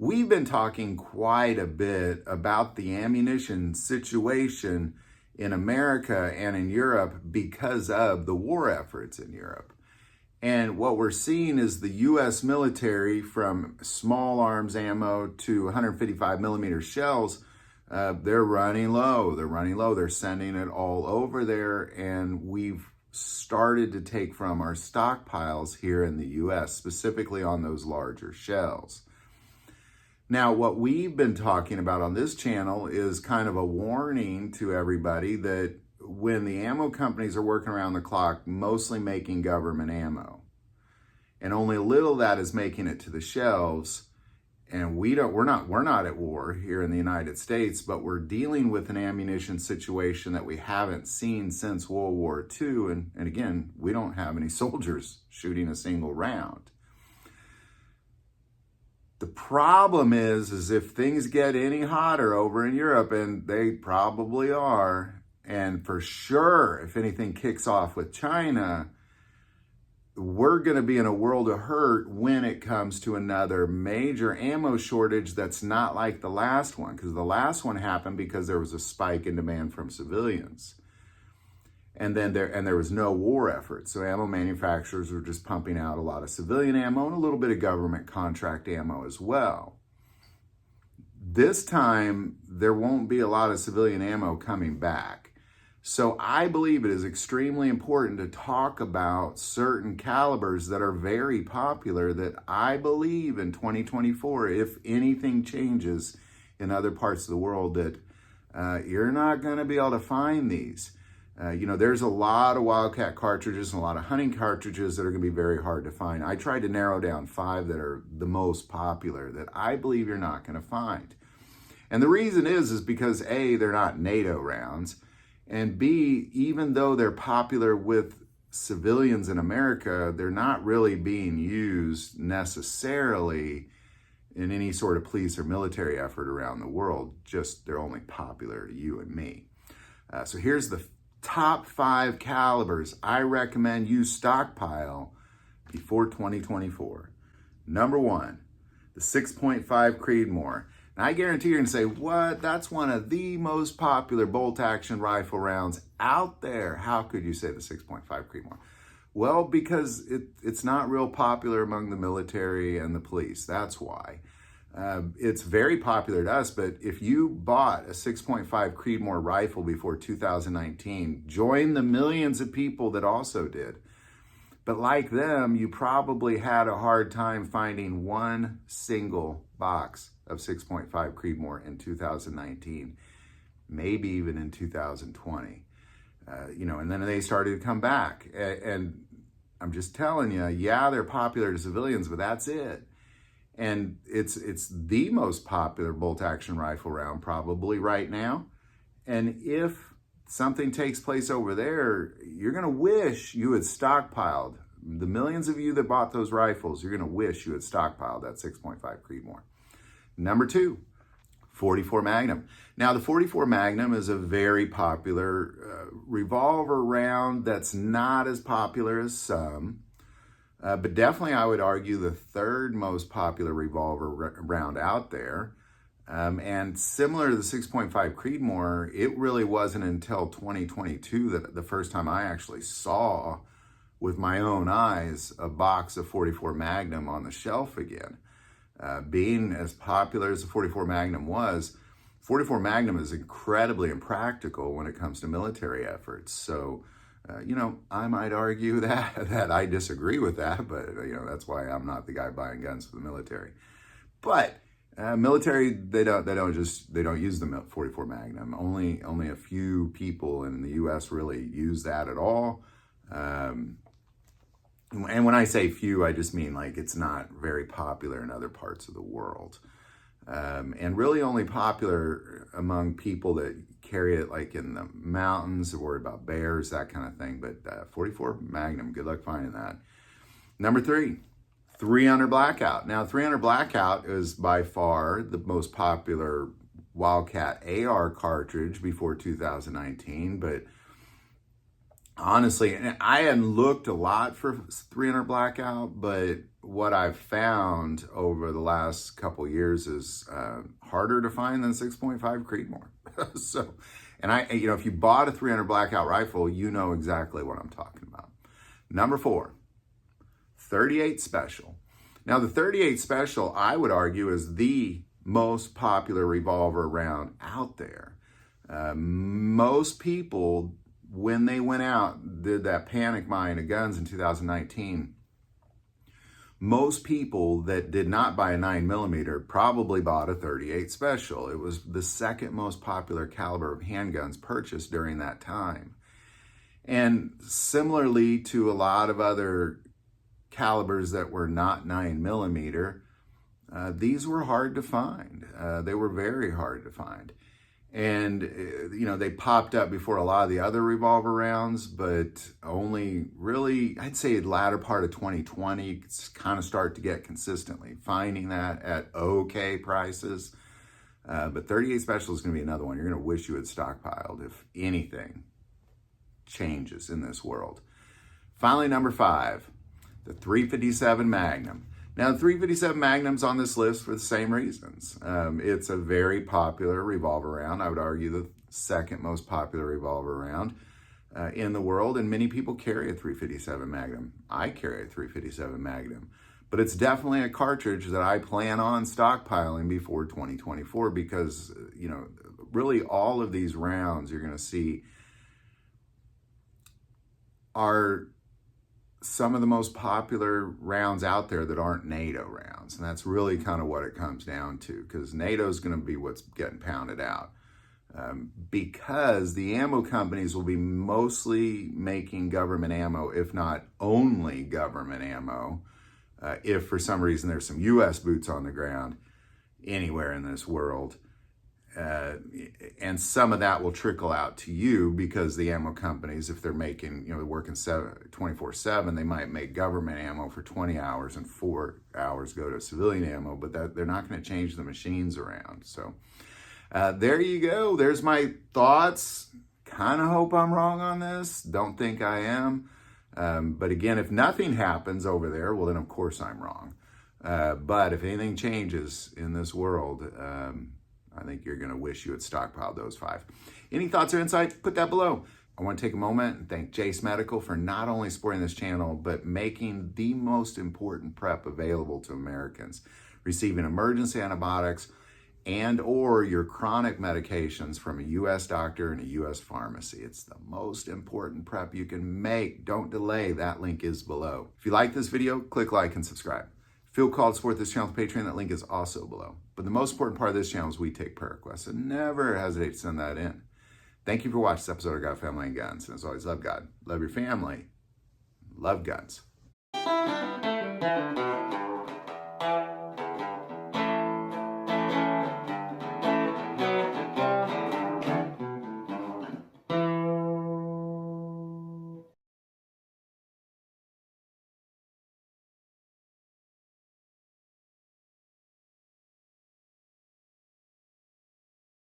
we've been talking quite a bit about the ammunition situation in America and in Europe because of the war efforts in Europe. And what we're seeing is the US military, from small arms ammo to 155 millimeter shells, they're running low. They're sending it all over there. And we've started to take from our stockpiles here in the US, specifically on those larger shells. Now, what we've been talking about on this channel is kind of a warning to everybody that when the ammo companies are working around the clock, mostly making government ammo, and only a little of that is making it to the shelves, and we're not at war here in the United States, but we're dealing with an ammunition situation that we haven't seen since World War II, and again, we don't have any soldiers shooting a single round. The problem is if things get any hotter over in Europe, and they probably are, and for sure, if anything kicks off with China, we're going to be in a world of hurt when it comes to another major ammo shortage that's not like the last one, because the last one happened because there was a spike in demand from civilians. And then there was no war effort. So ammo manufacturers were just pumping out a lot of civilian ammo and a little bit of government contract ammo as well. This time, there won't be a lot of civilian ammo coming back. So I believe it is extremely important to talk about certain calibers that are very popular that I believe in 2024, if anything changes in other parts of the world, that you're not going to be able to find these. There's a lot of Wildcat cartridges and a lot of hunting cartridges that are going to be very hard to find. I tried to narrow down 5 that are the most popular that I believe you're not going to find. And the reason is because A, they're not NATO rounds, and B, even though they're popular with civilians in America, they're not really being used necessarily in any sort of police or military effort around the world. Just they're only popular to you and me. So here's the top 5 calibers I recommend you stockpile before 2024. Number 1, the 6.5 Creedmoor. Now, I guarantee you're going to say, what? That's one of the most popular bolt-action rifle rounds out there. How could you say the 6.5 Creedmoor? Well, because it's not real popular among the military and the police. That's why. It's very popular to us, but if you bought a 6.5 Creedmoor rifle before 2019, join the millions of people that also did. But like them, you probably had a hard time finding one single box of 6.5 Creedmoor in 2019, maybe even in 2020. And then they started to come back. And I'm just telling you, yeah, they're popular to civilians, but that's it. And it's the most popular bolt-action rifle round probably right now. And if something takes place over there, you're going to wish you had stockpiled. The millions of you that bought those rifles, you're going to wish you had stockpiled that 6.5 Creedmoor. Number 2, 44 Magnum. Now, the 44 Magnum is a very popular revolver round that's not as popular as some. But definitely, I would argue the 3rd most popular revolver round out there. And similar to the 6.5 Creedmoor, it really wasn't until 2022 that the first time I actually saw with my own eyes a box of 44 Magnum on the shelf again. Being as popular as the 44 Magnum was, 44 Magnum is incredibly impractical when it comes to military efforts. So, I might argue that I disagree with that, but that's why I'm not the guy buying guns for the military. But military, they don't use the 44 Magnum. Only a few people in the U.S. really use that at all. And when I say few, I just mean like it's not very popular in other parts of the world. And really only popular among people that carry it like in the mountains, or worried about bears, that kind of thing. But 44 Magnum, good luck finding that. Number 3, 300 Blackout. Now, 300 Blackout is by far the most popular Wildcat AR cartridge before 2019, but honestly, and I hadn't looked a lot for 300 Blackout, but what I've found over the last couple years is harder to find than 6.5 Creedmoor. So, and if you bought a 300 Blackout rifle, you know exactly what I'm talking about. Number 4, 38 Special. Now, the 38 Special, I would argue, is the most popular revolver round out there. Most people, when they went out, did that panic buying of guns in 2019, most people that did not buy a 9mm probably bought a 38 Special. It was the second most popular caliber of handguns purchased during that time. And similarly to a lot of other calibers that were not 9mm, these were hard to find. They were very hard to find. And, they popped up before a lot of the other revolver rounds, but only really, I'd say the latter part of 2020, it's kind of start to get consistently finding that at okay prices. But 38 Special is going to be another one you're going to wish you had stockpiled if anything changes in this world. Finally, number 5, the 357 Magnum. Now, the 357 Magnum's on this list for the same reasons. It's a very popular revolver round. I would argue the second most popular revolver round in the world, and many people carry a 357 Magnum. I carry a 357 Magnum, but it's definitely a cartridge that I plan on stockpiling before 2024 because, really all of these rounds you're going to see are some of the most popular rounds out there that aren't NATO rounds. And that's really kind of what it comes down to, because NATO is going to be what's getting pounded out. Because the ammo companies will be mostly making government ammo, if not only government ammo, if for some reason there's some U.S. boots on the ground anywhere in this world. And some of that will trickle out to you because the ammo companies, if they're making, they're working 24/7, they might make government ammo for 20 hours and 4 hours go to civilian ammo, but they're not going to change the machines around. So there you go. There's my thoughts. Kind of hope I'm wrong on this. Don't think I am. But again, if nothing happens over there, well, then of course I'm wrong. But if anything changes in this world, I think you're going to wish you had stockpiled those 5. Any thoughts or insights? Put that below. I want to take a moment and thank Jace Medical for not only supporting this channel, but making the most important prep available to Americans. Receiving emergency antibiotics and or your chronic medications from a U.S. doctor and a U.S. pharmacy. It's the most important prep you can make. Don't delay. That link is below. If you like this video, click like and subscribe. Feel called to support this channel with Patreon. That link is also below. But the most important part of this channel is we take prayer requests, and never hesitate to send that in. Thank you for watching this episode of God, Family, and Guns. And as always, love God, love your family, love guns.